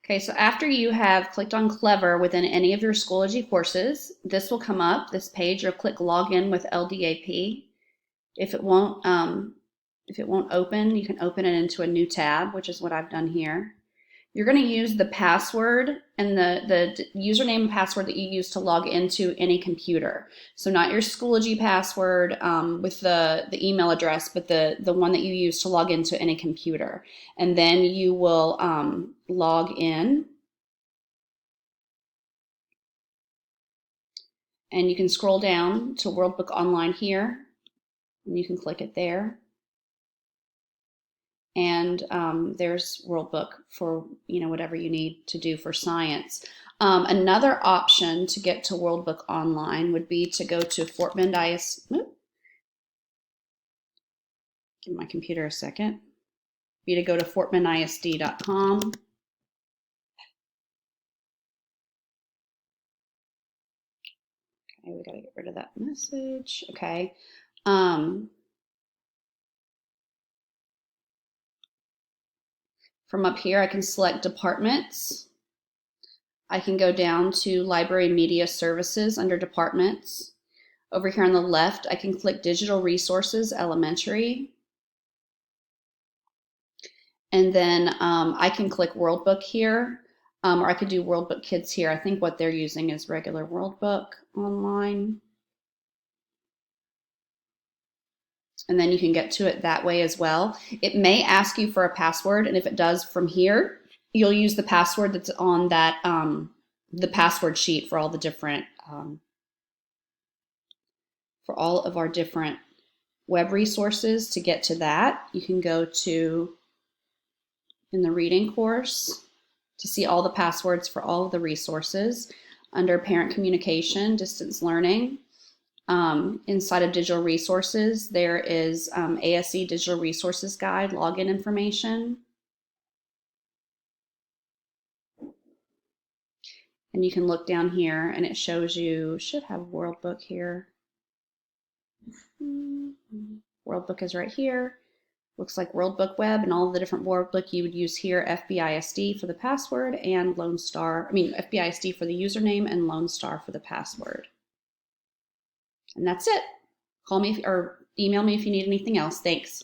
Okay, so after you have clicked on Clever within any of your Schoology courses, this will come up, this page. You'll click Login with LDAP. If it won't open, you can open it into a new tab, which is what I've done here. You're going to use the password and the username and password that you use to log into any computer. So not your Schoology password with the email address, but the one that you use to log into any computer. And then you will log in. And you can scroll down to World Book Online here, and you can click it there. And there's World Book for whatever you need to do for science. Another option to get to World Book Online would be to go to Fort Bend ISD. Give my computer a second. Be to go to fortbendisd.com. Okay, we got to get rid of that message. Okay. From up here, I can select departments. I can go down to Library Media Services under Departments. Over here on the left, I can click Digital Resources Elementary. And then I can click World Book here, or I could do World Book Kids here. I think what they're using is regular World Book Online. And then you can get to it that way as well. It may ask you for a password, and if it does from here, you'll use the password that's on that the password sheet for all the different for all of our different web resources. To get to that, you can go to in the reading course to see all the passwords for all of the resources under parent communication, distance learning. Inside of digital resources, there is ASE Digital Resources Guide login information. And you can look down here and it shows you, should have World Book here. World Book is right here. Looks like World Book Web and all of the different World Book you would use here. FBISD for the password and Lone Star, FBISD for the username and Lone Star for the password. And that's it. Call me or email me if you need anything else. Thanks.